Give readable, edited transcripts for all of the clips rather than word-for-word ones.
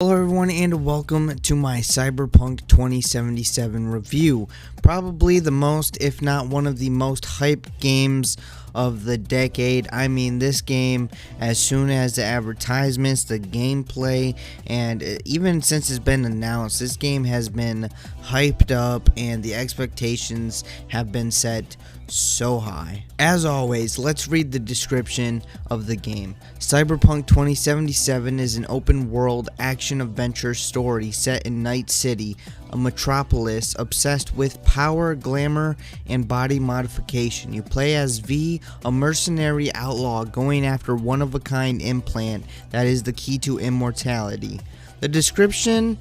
Hello everyone and welcome to my Cyberpunk 2077 review. Probably the most, if not one of the most hyped games of the decade. I mean, this game, as soon as the advertisements, the gameplay, and even since it's been announced, this game has been hyped up and the expectations have been set so high. As always, let's read the description of the game. Cyberpunk 2077 is an open world action adventure story set in Night City, a metropolis obsessed with power, glamour, and body modification. You play as V, a mercenary outlaw going after one-of-a-kind implant that is the key to immortality. The description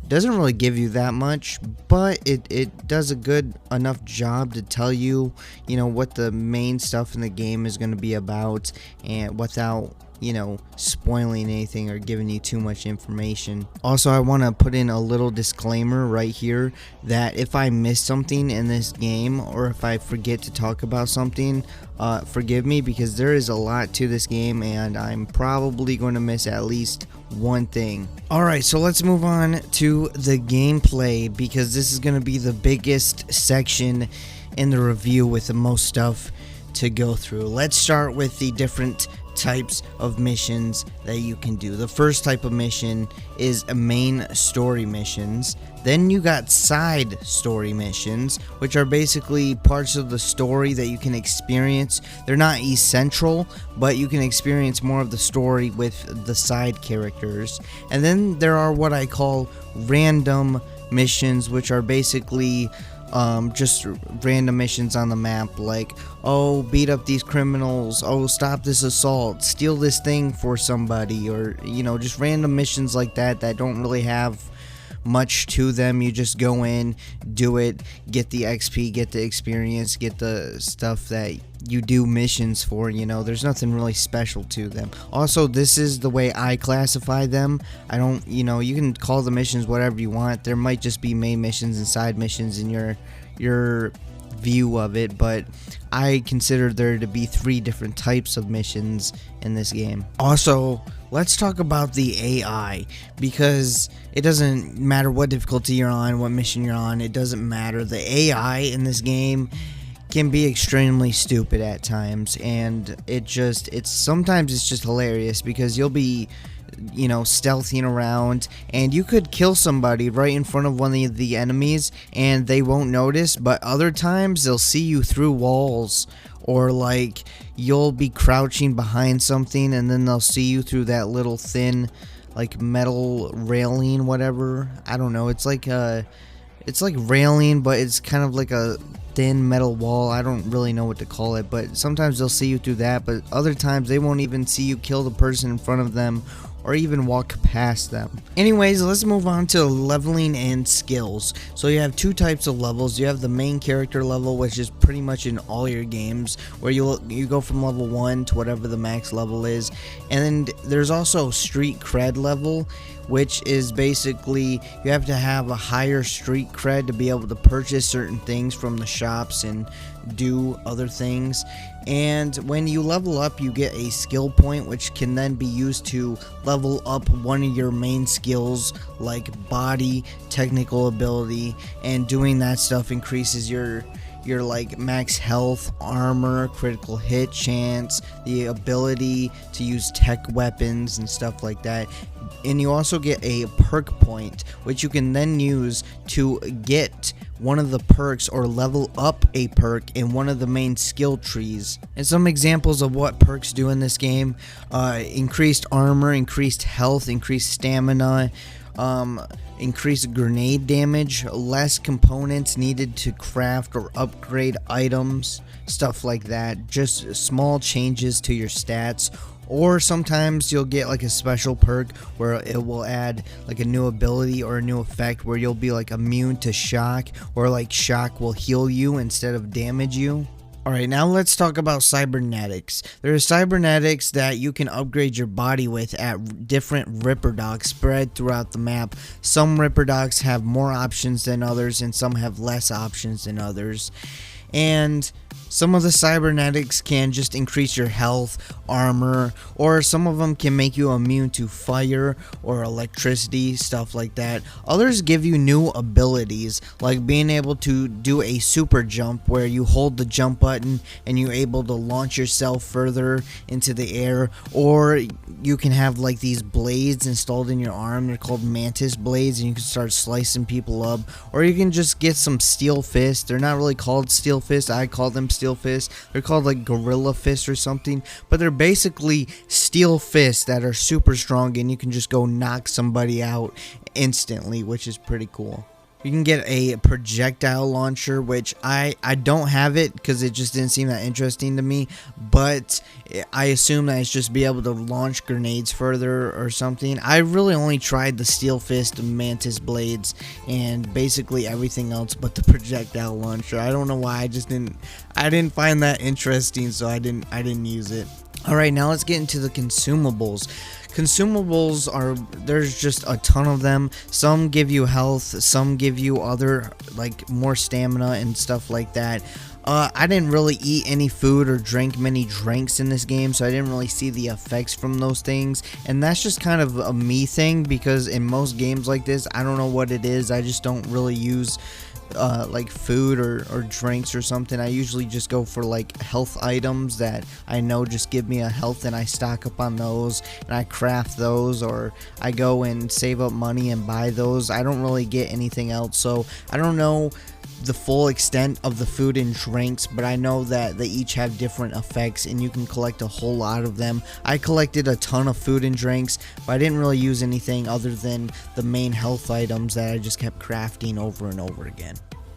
doesn't really give you that much, but it does a good enough job to tell you, what the main stuff in the game is going to be about, and without spoiling anything or giving you too much information. Also, I want to put in a little disclaimer right here that if I miss something in this game or if I forget to talk about something, forgive me, because there is a lot to this game and I'm probably going to miss at least one thing. Alright, so let's move on to the gameplay, because this is going to be the biggest section in the review with the most stuff to go through. Let's start with the different types of missions that you can do. The first type of mission is main story missions. Then you got side story missions, which are basically parts of the story that you can experience. They're not essential, but you can experience more of the story with the side characters. And then there are what I call random missions, which are basically just random missions on the map, like, oh, beat up these criminals, oh, stop this assault, steal this thing for somebody, or just random missions like that don't really have much to them. You just go in, do it, get the XP, get the experience, get the stuff that you do missions for. There's nothing really special to them. Also, this is the way I classify them. I don't, you can call the missions whatever you want. There might just be main missions and side missions in your view of it, but I consider there to be 3 different types of missions in this game. Also, let's talk about the AI, because it doesn't matter what difficulty you're on, what mission you're on, it doesn't matter. The AI in this game can be extremely stupid at times, and sometimes it's just hilarious, because you'll be stealthing around and you could kill somebody right in front of one of the enemies and they won't notice, but other times they'll see you through walls, or like you'll be crouching behind something and then they'll see you through that little thin like metal railing, whatever. I don't know, it's like railing, but it's kind of like a thin metal wall. I don't really know what to call it, but sometimes they'll see you through that, but other times they won't even see you kill the person in front of them or even walk past them. Anyways, let's move on to leveling and skills. So you have 2 types of levels. You have the main character level, which is pretty much in all your games, where you go from level 1 to whatever the max level is. And then there's also street cred level, which is basically you have to have a higher street cred to be able to purchase certain things from the shops and do other things. And when you level up, you get a skill point, which can then be used to level up one of your main skills, like body, technical ability, and doing that stuff increases your like max health, armor, critical hit chance, the ability to use tech weapons and stuff like that. And you also get a perk point, which you can then use to get one of the perks or level up a perk in one of the main skill trees. And some examples of what perks do in this game: increased armor, increased health, increased stamina, increased grenade damage, less components needed to craft or upgrade items, stuff like that. Just small changes to your stats. Or sometimes you'll get like a special perk where it will add like a new ability or a new effect where you'll be like immune to shock, or like shock will heal you instead of damage you. Alright, now let's talk about cybernetics. There are cybernetics that you can upgrade your body with at different Ripper docks spread throughout the map. Some Ripper docks have more options than others, and some have less options than others. And Some of the cybernetics can just increase your health, armor, or some of them can make you immune to fire or electricity, stuff like that. Others give you new abilities, like being able to do a super jump where you hold the jump button and you're able to launch yourself further into the air, or you can have like these blades installed in your arm. They're called mantis blades, and you can start slicing people up. Or you can just get some steel fists. They're not really called steel fists, I call them steel fists. They're called like gorilla fists or something, but they're basically steel fists that are super strong, and you can just go knock somebody out instantly, which is pretty cool. You can get a projectile launcher, which I don't have it because it just didn't seem that interesting to me, but I assume that it's just be able to launch grenades further or something. I really only tried the steel fist mantis blades and basically everything else but the projectile launcher. I don't know why, I didn't find that interesting, so I didn't use it. Alright, now let's get into the consumables. Consumables there's just a ton of them. Some give you health, some give you other, like, more stamina and stuff like that. I didn't really eat any food or drink many drinks in this game, so I didn't really see the effects from those things. And that's just kind of a me thing, because in most games like this, I don't know what it is. I just don't really use like food or drinks or something. I usually just go for like health items that I know just give me a health, and I stock up on those and I craft those, or I go and save up money and buy those. I don't really get anything else, so I don't know the full extent of the food and drinks, but I know that they each have different effects and you can collect a whole lot of them. I collected a ton of food and drinks, but I didn't really use anything other than the main health items that I just kept crafting over and over again.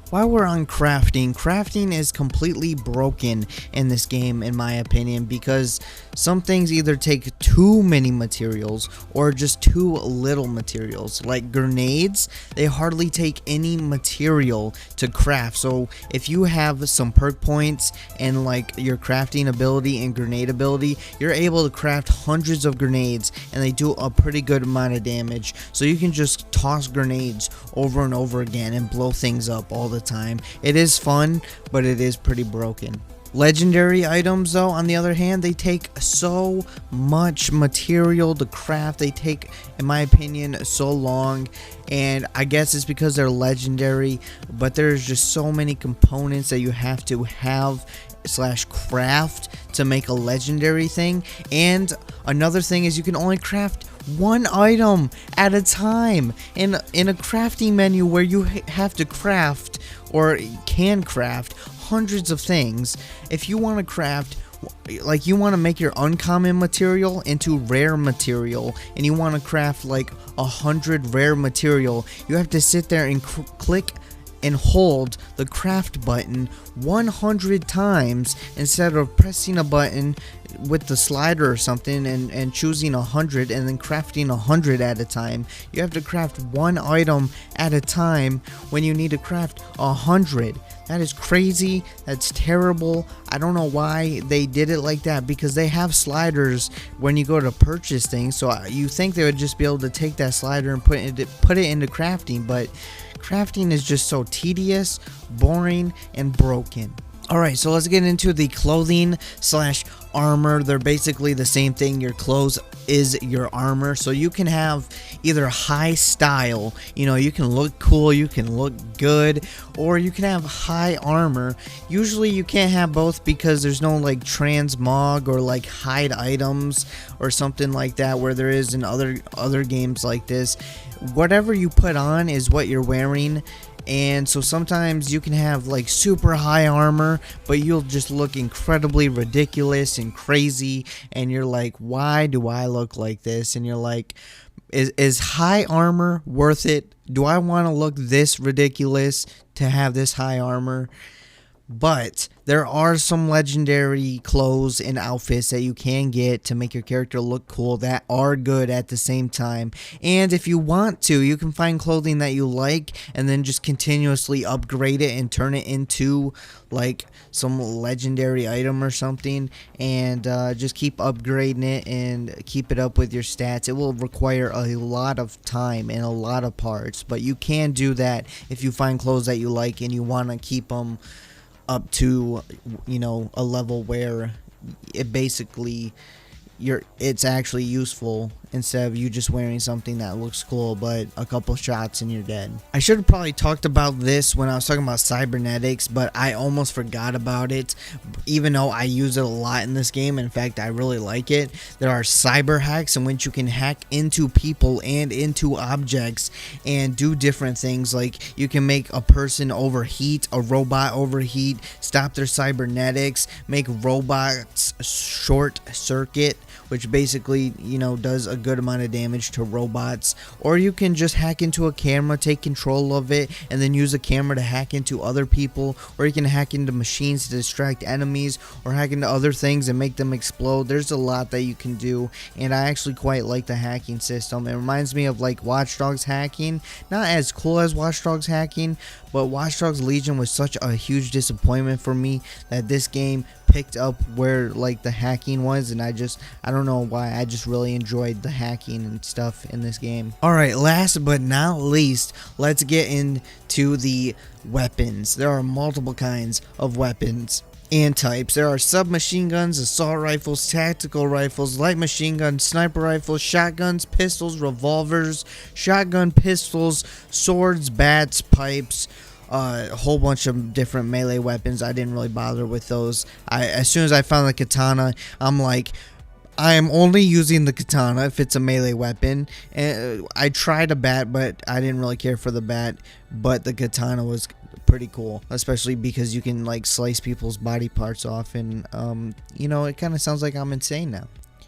While we're on crafting is completely broken in this game, in my opinion, because some things either take too many materials or just too little materials. Like grenades, they hardly take any material to craft. So if you have some perk points and like your crafting ability and grenade ability, you're able to craft hundreds of grenades, and they do a pretty good amount of damage. So you can just toss grenades over and over again and blow things up all the time. It is fun, but it is pretty broken. Legendary items, though, on the other hand, they take so much material to craft. They take, in my opinion, so long, and I guess it's because they're legendary, but there's just so many components that you have to have / craft to make a legendary thing. And another thing is you can only craft one item at a time in a crafting menu where you have to craft or can craft hundreds of things. If you want to craft, like, you want to make your uncommon material into rare material, and you want to craft like 100 rare material, you have to sit there and click and hold the craft button 100 times instead of pressing a button with the slider or something and choosing 100 and then crafting 100 at a time. You have to craft one item at a time when you need to craft 100. That is crazy. That's terrible. I don't know why they did it like that, because they have sliders when you go to purchase things, so you think they would just be able to take that slider and put it into crafting, but crafting is just so tedious, boring, and broken. Alright, so let's get into the clothing / armor. They're basically the same thing. Your clothes is your armor. So you can have either high style, you can look cool, you can look good, or you can have high armor. Usually you can't have both because there's no like transmog or like hide items or something like that where there is in other games like this. Whatever you put on is what you're wearing. And so sometimes you can have like super high armor, but you'll just look incredibly ridiculous and crazy, and you're like, why do I look like this? And you're like, is high armor worth it? Do I want to look this ridiculous to have this high armor? But there are some legendary clothes and outfits that you can get to make your character look cool that are good at the same time. And if you want to, you can find clothing that you like and then just continuously upgrade it and turn it into like some legendary item or something, and just keep upgrading it and keep it up with your stats. It will require a lot of time and a lot of parts, but you can do that if you find clothes that you like and you want to keep them up to, a level where it basically it's actually useful instead of you just wearing something that looks cool, but a couple shots and you're dead. I should have probably talked about this when I was talking about cybernetics, but I almost forgot about it, even though I use it a lot in this game. In fact, I really like it. There are cyber hacks in which you can hack into people and into objects and do different things. Like you can make a person overheat, a robot overheat, stop their cybernetics, make robots short circuit, which basically, does a good amount of damage to robots. Or you can just hack into a camera, take control of it, and then use a camera to hack into other people. Or you can hack into machines to distract enemies, or hack into other things and make them explode. There's a lot that you can do, and I actually quite like the hacking system. It reminds me of like Watch Dogs hacking. Not as cool as Watch Dogs hacking, but Watch Dogs Legion was such a huge disappointment for me that this game picked up where like the hacking was, and I don't know why, I just really enjoyed the hacking and stuff in this game. Alright, last but not least, let's get into the weapons. There are multiple kinds of weapons and types. There are submachine guns, assault rifles, tactical rifles, light machine guns, sniper rifles, shotguns, pistols, revolvers, shotgun pistols, swords, bats, pipes, a whole bunch of different melee weapons. I didn't really bother with those. As soon as I found the katana, I'm like, I am only using the katana if it's a melee weapon. And I tried a bat, but I didn't really care for the bat. But the katana was pretty cool, especially because you can like slice people's body parts off, and it kind of sounds like I'm insane now.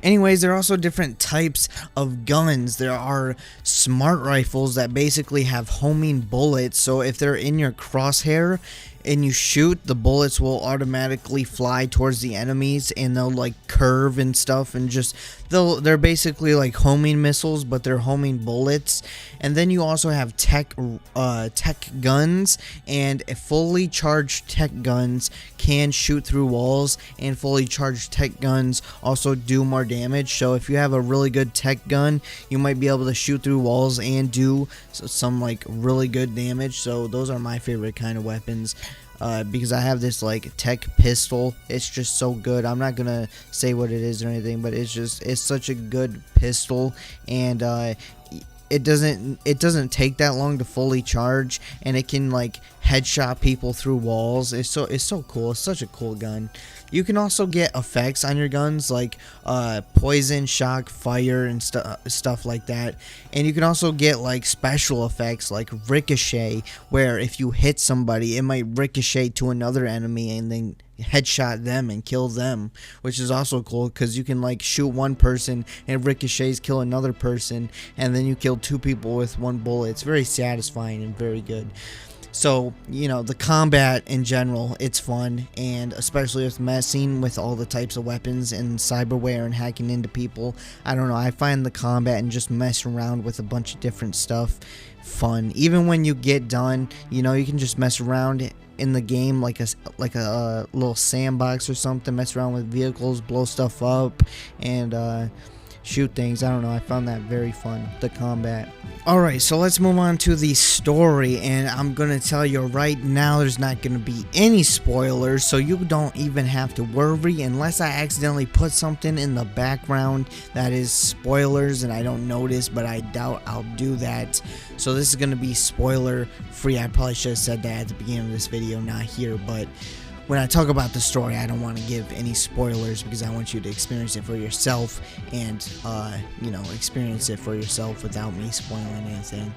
Anyways, there are also different types of guns. There are smart rifles that basically have homing bullets, so if they're in your crosshair and you shoot, the bullets will automatically fly towards the enemies, and they'll like curve and stuff, and they're basically like homing missiles, but they're homing bullets. And then you also have tech guns, and fully charged tech guns can shoot through walls, and fully charged tech guns also do more damage. So if you have a really good tech gun, you might be able to shoot through walls and do some like really good damage. So those are my favorite kind of weapons. Because I have this like tech pistol. It's just so good. I'm not gonna say what it is or anything, but it's such a good pistol, and it doesn't take that long to fully charge, and it can like headshot people through walls. It's so cool. It's such a cool gun. You can also get effects on your guns like poison, shock, fire, and stuff like that. And you can also get like special effects like ricochet, where if you hit somebody, it might ricochet to another enemy and then headshot them and kill them, which is also cool because you can like shoot one person and ricochets kill another person, and then you kill two people with one bullet. It's very satisfying and very good. So, the combat in general, it's fun, and especially with messing with all the types of weapons and cyberware and hacking into people. I don't know, I find the combat and just messing around with a bunch of different stuff fun. Even when you get done, you can just mess around in the game like a little sandbox or something, mess around with vehicles, blow stuff up, and shoot things. I don't know, I found that very fun, the combat. Alright, so let's move on to the story, and I'm gonna tell you right now there's not gonna be any spoilers, so you don't even have to worry unless I accidentally put something in the background that is spoilers and I don't notice, but I doubt I'll do that. So this is gonna be spoiler free. I probably should have said that at the beginning of this video, not here, but when I talk about the story, I don't want to give any spoilers because I want you to experience it for yourself and, experience it for yourself without me spoiling anything.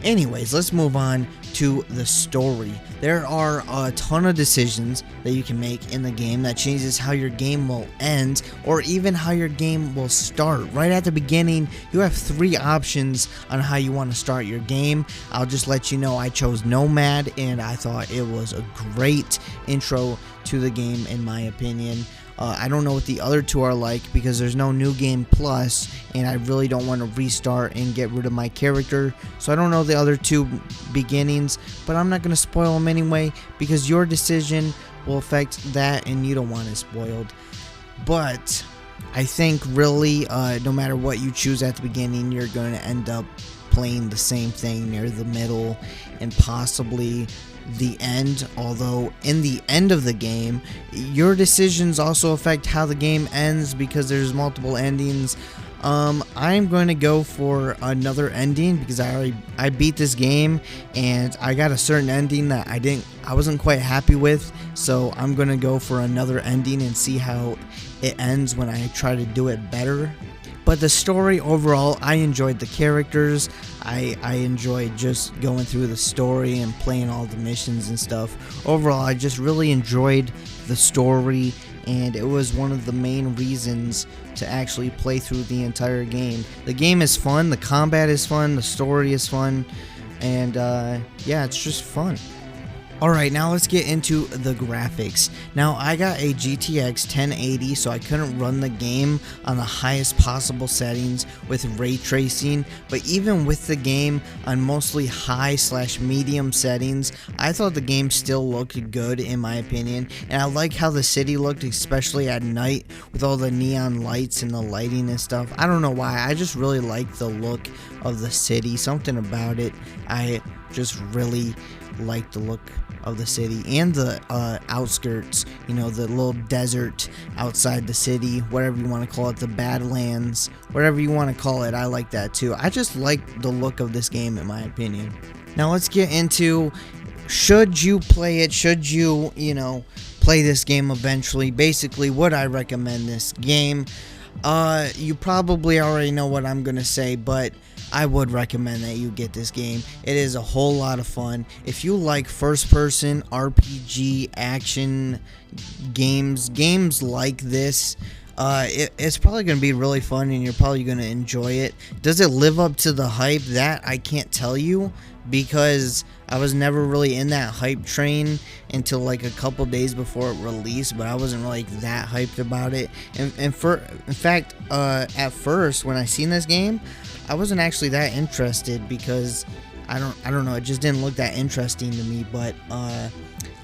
Anyways, let's move on to the story. There are a ton of decisions that you can make in the game that changes how your game will end, or even how your game will start. Right at the beginning, you have 3 options on how you want to start your game. I'll just let you know I chose Nomad, and I thought it was a great intro to the game in my opinion. I don't know what the other 2 are like because there's no New Game Plus, and I really don't want to restart and get rid of my character, so I don't know the other 2 beginnings, but I'm not going to spoil them anyway because your decision will affect that and you don't want it spoiled. But I think really no matter what you choose at the beginning, you're going to end up replaying the same thing near the middle and possibly the end. Although in the end of the game, your decisions also affect how the game ends because there's multiple endings. I'm going to go for another ending because I beat this game and I got a certain ending that I wasn't quite happy with, so I'm going to go for another ending and see how it ends when I try to do it better. But the story overall, I enjoyed the characters. I enjoyed just going through the story and playing all the missions and stuff. Overall, I just really enjoyed the story, and it was one of the main reasons to actually play through the entire game. The game is fun, the combat is fun, the story is fun, and yeah, it's just fun. Alright, now let's get into the graphics. Now, I got a GTX 1080, so I couldn't run the game on the highest possible settings with ray tracing, but even with the game on mostly high/medium settings, I thought the game still looked good in my opinion, and I like how the city looked, especially at night with all the neon lights and the lighting and stuff. I don't know why, I just really like the look of the city, something about it. I just really like the look of the city and the outskirts, you know, the little desert outside the city, whatever you want to call it, the Badlands, whatever you want to call it. I like that too. I just like the look of this game in my opinion. Now let's get into, should you play it? Should you, play this game eventually? Basically, would I recommend this game? You probably already know what I'm gonna say, but I would recommend that you get this game. It is a whole lot of fun. If you like first-person RPG action games like this, it's probably going to be really fun and you're probably going to enjoy it. Does it live up to the hype? That I can't tell you because I was never really in that hype train until like a couple days before it released, but I wasn't really that hyped about it. In fact, at first when I seen this game, I wasn't actually that interested because I don't know, it just didn't look that interesting to me. But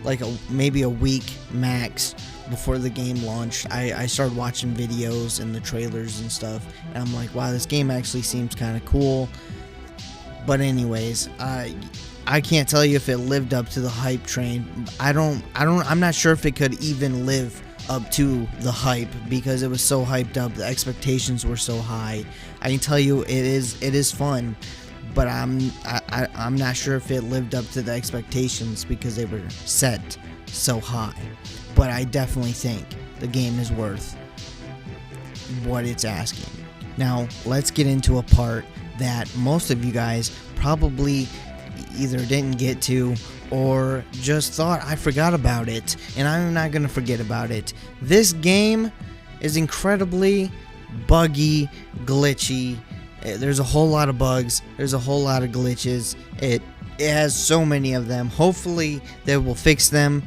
like maybe a week max before the game launched, I started watching videos and the trailers and stuff, and I'm like, wow, this game actually seems kind of cool. But anyways, I can't tell you if it lived up to the hype train. I'm not sure if it could even live up to the hype because it was so hyped up. The expectations were so high. I can tell you it is fun, but I'm not sure if it lived up to the expectations because they were set so high. But I definitely think the game is worth what it's asking. Now let's get into a part that most of you guys probably either didn't get to or just thought I forgot about it, and I'm not gonna forget about it. This game is incredibly buggy, glitchy. There's a whole lot of bugs, there's a whole lot of glitches. It has so many of them. Hopefully they will fix them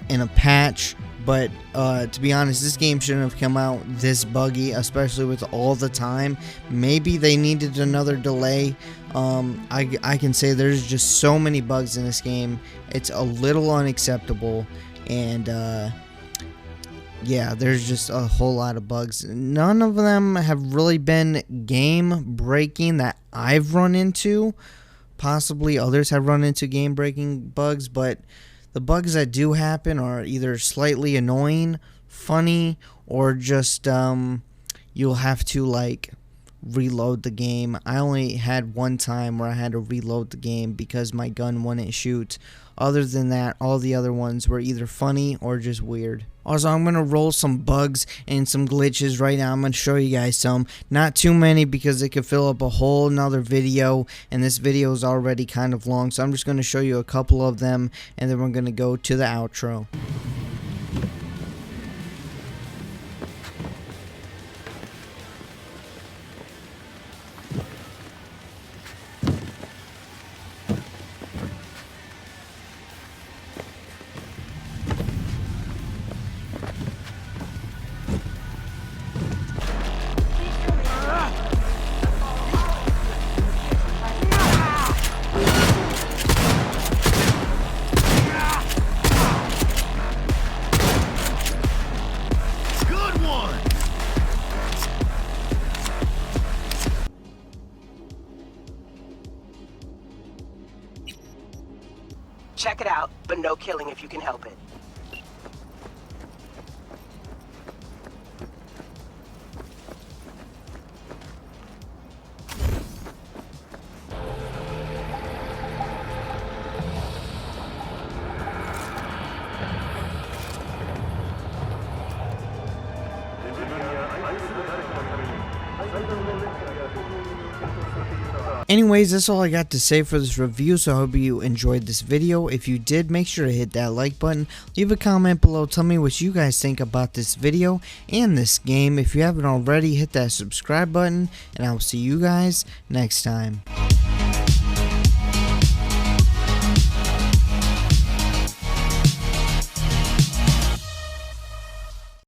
in a patch. But to be honest, this game shouldn't have come out this buggy, especially with all the time. Maybe they needed another delay. I can say there's just so many bugs in this game. It's a little unacceptable. And yeah, there's just a whole lot of bugs. None of them have really been game breaking that I've run into. Possibly others have run into game breaking bugs, but the bugs that do happen are either slightly annoying, funny, or just you'll have to like reload the game. I only had one time where I had to reload the game because my gun wouldn't shoot. Other than that, all the other ones were either funny or just weird. Also, I'm going to roll some bugs and some glitches right now. I'm going to show you guys some. Not too many because it could fill up a whole nother video, and this video is already kind of long. So I'm just going to show you a couple of them, and then we're going to go to the outro. Check it out, but no killing if you can help it. Anyways, that's all I got to say for this review, so I hope you enjoyed this video. If you did, make sure to hit that like button, leave a comment below, tell me what you guys think about this video and this game. If you haven't already, hit that subscribe button, and I'll see you guys next time.